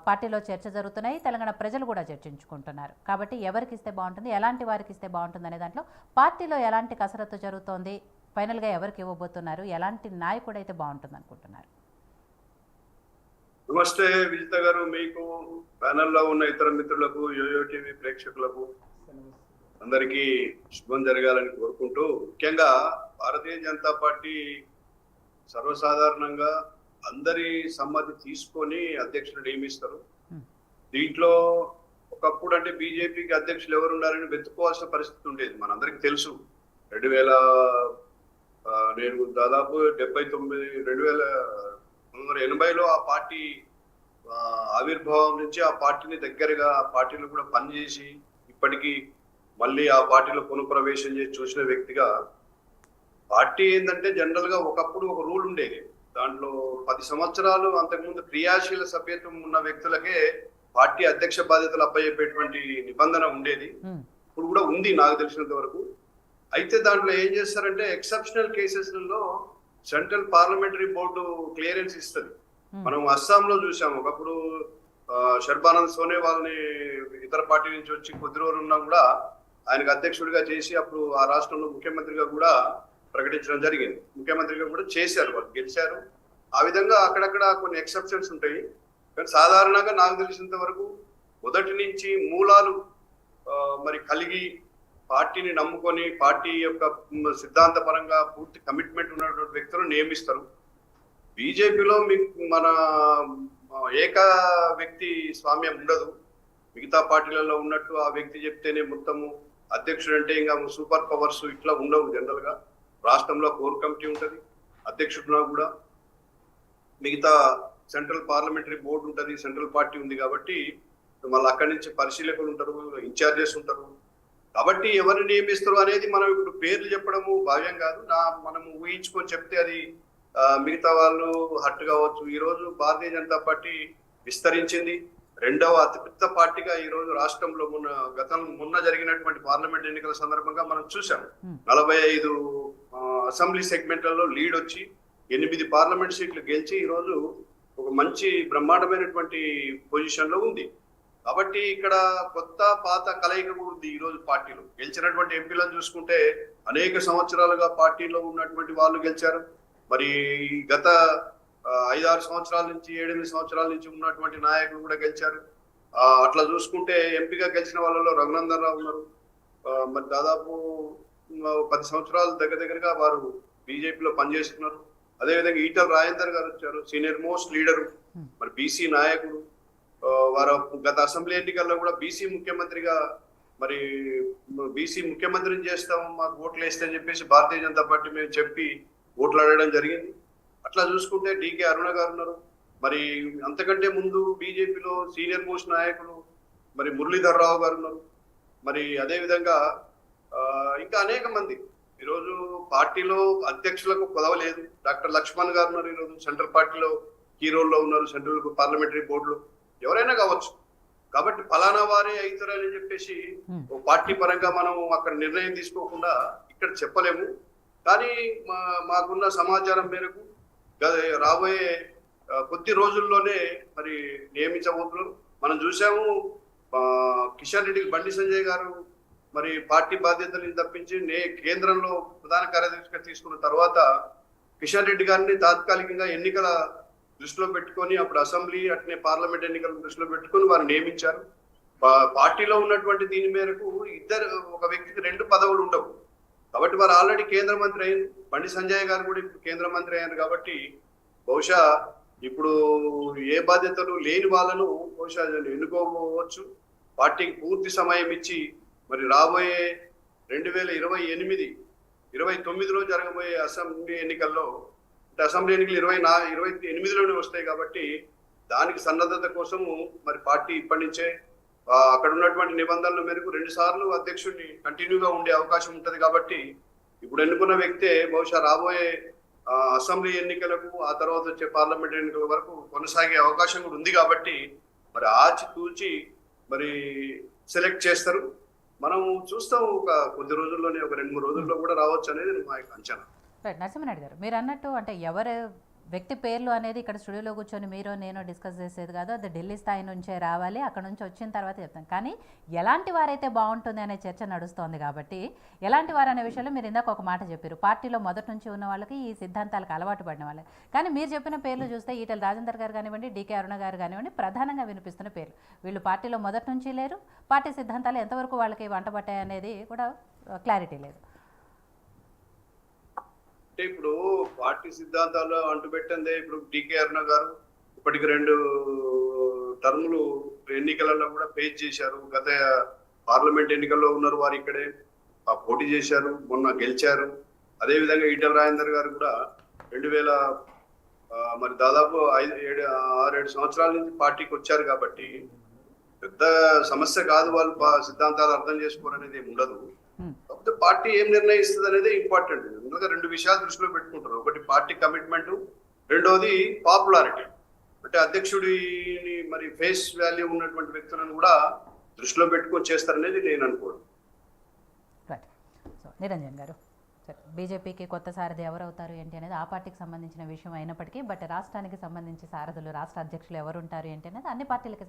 పార్టీలో చర్చ జరుగుతున్నాయి, తెలంగాణ ప్రజలు కూడా చర్చించుకుంటున్నారు. కాబట్టి ఎవరికి ఇస్తే బాగుంటుంది, ఎలాంటి వారికి ఇస్తే బాగుంటుంది అనే దాంట్లో పార్టీలో ఎలాంటి కసరత్తు జరుగుతోంది, ఫైనల్గా ఎవరికి ఇవ్వబోతున్నారు, ఎలాంటి నాయకుడు అయితే బాగుంటుంది అనుకుంటున్నారు? నమస్తే విజిత గారు, మీకు ప్యానెల్లో ఉన్న ఇతర మిత్రులకు, యోయో టీవీ ప్రేక్షకులకు అందరికీ శుభం జరగాలని కోరుకుంటూ, ముఖ్యంగా భారతీయ జనతా పార్టీ సర్వసాధారణంగా అందరి సమ్మతి తీసుకొని అధ్యక్షుడు నియమిస్తారు. దీంట్లో ఒకప్పుడు అంటే బీజేపీకి అధ్యక్షులు ఎవరు ఉన్నారని వెతుక్కోవాల్సిన పరిస్థితి ఉండేది, మనందరికి తెలుసు. 2000 నేను దాదాపు 1980లో ఆ పార్టీ ఆవిర్భావం నుంచి ఆ పార్టీని దగ్గరగా ఆ పార్టీలో కూడా పనిచేసి ఇప్పటికీ మళ్ళీ ఆ పార్టీలో పునఃప్రవేశం చేసి చూసిన వ్యక్తిగా, పార్టీ ఏంటంటే జనరల్ గా ఒకప్పుడు ఒక రూల్ ఉండేది. దాంట్లో 10 సంవత్సరాలు అంతకుముందు క్రియాశీల సభ్యత్వం ఉన్న వ్యక్తులకే పార్టీ అధ్యక్ష బాధ్యతలు అప్పయ్యేటువంటి నిబంధన ఉండేది. ఇప్పుడు కూడా ఉంది నాకు తెలిసినంత వరకు. అయితే దాంట్లో ఏం చేస్తారంటే ఎక్సెప్షనల్ కేసెస్లలో సెంట్రల్ పార్లమెంటరీ బోర్డు క్లియరెన్స్ ఇస్తుంది. మనం అస్సాంలో చూసాం, ఒకప్పుడు శర్బానంద్ సోనోవాల్ని ఇతర పార్టీ నుంచి వచ్చి కొద్ది రోజులు ఉన్నా కూడా ఆయనకు అధ్యక్షుడిగా చేసి అప్పుడు ఆ రాష్ట్రంలో ముఖ్యమంత్రిగా కూడా ప్రకటించడం జరిగింది. ముఖ్యమంత్రిగా కూడా చేశారు, వాళ్ళు గెలిచారు. ఆ విధంగా అక్కడక్కడ కొన్ని ఎక్సెప్షన్స్ ఉంటాయి. కానీ సాధారణంగా నాకు తెలిసినంత వరకు మొదటి నుంచి మూలాలు మరి కలిగి పార్టీని నమ్ముకొని పార్టీ యొక్క సిద్ధాంతపరంగా పూర్తి కమిట్మెంట్ ఉన్నటువంటి వ్యక్తులను నియమిస్తారు. బీజేపీలో మీకు మన ఏక వ్యక్తి స్వామ్యం ఉండదు. మిగతా పార్టీలలో ఉన్నట్టు ఆ వ్యక్తి చెప్తేనే మొత్తము అధ్యక్షుడు అంటే ఇంకా సూపర్ పవర్స్ ఇట్లా ఉండవు. జనరల్ గా రాష్ట్రంలో కోర్ కమిటీ ఉంటుంది, అధ్యక్షుడునా కూడా మిగతా సెంట్రల్ పార్లమెంటరీ బోర్డు ఉంటుంది, సెంట్రల్ పార్టీ ఉంది కాబట్టి మళ్ళీ అక్కడి నుంచి పరిశీలకులు ఉంటారు, ఇన్ఛార్జెస్ ఉంటారు. కాబట్టి ఎవరిని నియమిస్తారు అనేది మనం ఇప్పుడు పేర్లు చెప్పడము భావ్యం కాదు. మనం ఊహించుకొని చెప్తే అది మిగతా వాళ్ళు హట్ కావచ్చు. ఈ రోజు భారతీయ జనతా పార్టీ విస్తరించింది, రెండవ అతిపెద్ద పార్టీగా ఈ రోజు రాష్ట్రంలో మొన్న జరిగినటువంటి పార్లమెంట్ ఎన్నికల సందర్భంగా మనం చూసాం. 45 అసెంబ్లీ సెగ్మెంట్లలో లీడ్ వచ్చి 8 పార్లమెంట్ సీట్లు గెలిచి ఈ రోజు ఒక మంచి బ్రహ్మాండమైనటువంటి పొజిషన్ లో ఉంది. కాబట్టి ఇక్కడ కొత్త పాత కలయిక కూడా ఉంది. ఈ రోజు పార్టీలో గెలిచినటువంటి ఎంపీలను చూసుకుంటే అనేక సంవత్సరాలుగా పార్టీలో ఉన్నటువంటి వాళ్ళు గెలిచారు. మరి గత 5-6 సంవత్సరాల నుంచి 7-8 సంవత్సరాల నుంచి ఉన్నటువంటి నాయకులు కూడా గెలిచారు. అట్లా చూసుకుంటే ఎంపీగా గెలిచిన వాళ్ళలో రఘునందన్ రావు ఉన్నారు. మరి దాదాపు 10 సంవత్సరాలు దగ్గరగా వారు బీజేపీలో పనిచేస్తున్నారు. అదేవిధంగా ఈటల రాజేందర్ గారు వచ్చారు, సీనియర్ మోస్ట్ లీడరు, మరి బీసీ నాయకుడు. వారు గత అసెంబ్లీ ఎన్నికల్లో కూడా బీసీ ముఖ్యమంత్రిగా మరి బీసీ ముఖ్యమంత్రిని చేస్తాం, మాకు ఓట్లు వేస్తే అని చెప్పేసి భారతీయ జనతా పార్టీ మేము చెప్పి ఓట్లు అడగడం జరిగింది. అట్లా చూసుకుంటే డికే అరుణ గారు ఉన్నారు. మరి అంతకంటే ముందు బీజేపీలో సీనియర్ మోస్ట్ నాయకులు మరి మురళీధర్ రావు గారు ఉన్నారు. మరి అదే విధంగా ఇంకా అనేక మంది ఈరోజు పార్టీలో అధ్యక్షులకు పదవలేదు. డాక్టర్ లక్ష్మణ్ గారు ఉన్నారు, ఈరోజు సెంట్రల్ పార్టీలో కీ రోల్లో ఉన్నారు, సెంట్రల్ పార్లమెంటరీ బోర్డులో. ఎవరైనా కావచ్చు. కాబట్టి ఫలానా వారే అవుతారని చెప్పేసి పార్టీ పరంగా మనం అక్కడ నిర్ణయం తీసుకోకుండా ఇక్కడ చెప్పలేము. కానీ మాకున్న సమాచారం మేరకు రాబోయే కొద్ది రోజుల్లోనే మరి నియమించబోతున్నారు. మనం చూసాము, కిషన్ రెడ్డికి బండి సంజయ్ గారు మరి పార్టీ బాధ్యతలను తప్పించి కేంద్రంలో ప్రధాన కార్యదర్శిగా తీసుకున్న తర్వాత కిషన్ రెడ్డి గారిని తాత్కాలికంగా ఎన్నికల దృష్టిలో పెట్టుకొని అప్పుడు అసెంబ్లీ అట్నే పార్లమెంట్ ఎన్నికలను దృష్టిలో పెట్టుకొని వారు నియమించారు. పార్టీలో ఉన్నటువంటి దీని మేరకు ఒక వ్యక్తికి 2 పదవులు ఉండవు. కాబట్టి వారు ఆల్రెడీ కేంద్ర మంత్రి అయ్యారు. బండి సంజయ్ గారు కూడా ఇప్పుడు కేంద్ర మంత్రి అయ్యారు. కాబట్టి బహుశా ఇప్పుడు ఏ బాధ్యతలు లేని వాళ్ళను బహుశా ఎన్నుకోవచ్చు. పార్టీకి పూర్తి సమయం ఇచ్చి మరి రాబోయే 2029లో జరగబోయే అసెంబ్లీ ఎన్నికల్లో, అసెంబ్లీ ఎన్నికలు 28లోనే వస్తాయి కాబట్టి దానికి సన్నద్ధత కోసము మరి పార్టీ ఇప్పటి నుంచే అక్కడ ఉన్నటువంటి నిబంధనల మేరకు 2 సార్లు అధ్యక్షుడిని కంటిన్యూగా ఉండే అవకాశం ఉంటది. కాబట్టి ఇప్పుడు ఎన్నుకున్న వ్యక్తే బహుశా రాబోయే అసెంబ్లీ ఎన్నికలకు, ఆ తర్వాత వచ్చే పార్లమెంట్ ఎన్నికల వరకు కొనసాగే అవకాశం కూడా ఉంది. కాబట్టి మరి ఆచితూచి మరి సెలెక్ట్ చేస్తారు. మనం చూస్తాం, ఒక కొద్ది రోజుల్లోనే, ఒక 2-3 రోజుల్లో కూడా రావచ్చు అనేది మా యొక్క అంచనా. నరసింహనాయుడు గారు, మీరు అన్నట్టు అంటే ఎవరు వ్యక్తి పేర్లు అనేది ఇక్కడ స్టూడియోలో కూర్చొని మీరు నేను డిస్కస్ చేసేది కాదు, అది ఢిల్లీ స్థాయి నుంచే రావాలి, అక్కడ నుంచి వచ్చిన తర్వాత చెప్తాం. కానీ ఎలాంటి వారైతే బాగుంటుంది అనే చర్చ నడుస్తోంది కాబట్టి ఎలాంటి వారు అనే విషయంలో మీరు ఇందాక ఒక మాట చెప్పారు, పార్టీలో మొదటి నుంచి ఉన్న వాళ్ళకి ఈ సిద్ధాంతాలకు అలవాటు పడిన వాళ్ళే. కానీ మీరు చెప్పిన పేర్లు చూస్తే ఈటెల రాజేందర్ గారు కానివ్వండి, డీకే అరుణ గారు కానివ్వండి, ప్రధానంగా వినిపిస్తున్న పేర్లు. వీళ్ళు పార్టీలో మొదటి నుంచి లేరు, పార్టీ సిద్ధాంతాలు ఎంతవరకు వాళ్ళకి వంట పట్టాయి అనేది కూడా క్లారిటీ లేదు. అంటే ఇప్పుడు పార్టీ సిద్ధాంతాలు అంటుపెట్టిందే. ఇప్పుడు డికే అరుణ గారు ఇప్పటికి 2 టర్ములు ఎన్నికలలో కూడా ఫేస్ చేశారు. గత పార్లమెంట్ ఎన్నికల్లో ఉన్నారు వారు, ఇక్కడే పోటీ చేశారు, మొన్న గెలిచారు. అదేవిధంగా ఈటెల రాజేందర్ గారు కూడా 2000 మరి దాదాపు 6-7 సంవత్సరాల నుంచి పార్టీకి వచ్చారు కాబట్టి పెద్ద సమస్య కాదు. వాళ్ళు సిద్ధాంతాలు అర్థం చేసుకోరనేది ఏమి ఉండదు. కాకపోతే పార్టీ ఏం నిర్ణయిస్తుంది అనేది ఇంపార్టెంట్. ఎందుకంటే 2 విషయాలు దృష్టిలో పెట్టుకుంటారు. ఒకటి పార్టీ కమిట్మెంట్, రెండోది పాపులారిటీ. అంటే అధ్యక్షుడిని మరి ఫేస్ వాల్యూ ఉన్నటువంటి వ్యక్తులను కూడా దృష్టిలో పెట్టుకొని చేస్తారనేది నేను అనుకోను. రైట్. సో నిరంజన్ గారు, సరే, బీజేపీకి కొత్త సారథి ఎవరవుతారు ఏంటి అనేది ఆ పార్టీకి సంబంధించిన విషయం అయినప్పటికీ, బట్ రాష్ట్రానికి సంబంధించి సారథులు, రాష్ట్ర అధ్యక్షులు ఎవరు ఉంటారు ఏంటి అనేది అన్ని పార్టీలకి